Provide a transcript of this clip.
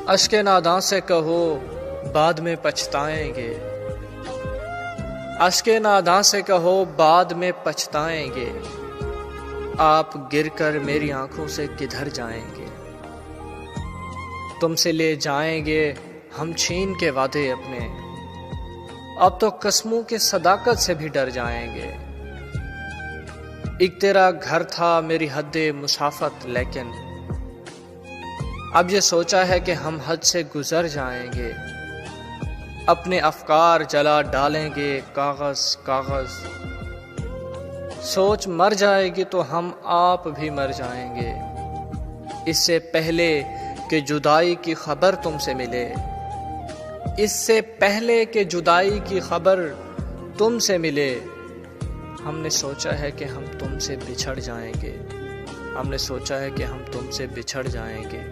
اشک ناداں سے کہو بعد میں پچھتائیں گے، اشک ناداں سے کہو بعد میں پچھتائیں گے، آپ گر کر میری آنکھوں سے کدھر جائیں گے؟ تم سے لے جائیں گے ہم چھین کے وعدے اپنے، اب تو قسموں کی صداقت سے بھی ڈر جائیں گے۔ ایک تیرا گھر تھا میری حد مسافت، لیکن اب یہ سوچا ہے کہ ہم حد سے گزر جائیں گے، اپنے افکار جلا ڈالیں گے کاغذ کاغذ، سوچ مر جائے گی تو ہم آپ بھی مر جائیں گے، اس سے پہلے کہ جدائی کی خبر تم سے ملے، اس سے پہلے کہ جدائی کی خبر تم سے ملے، ہم نے سوچا ہے کہ ہم تم سے بچھڑ جائیں گے، ہم نے سوچا ہے کہ ہم تم سے بچھڑ جائیں گے۔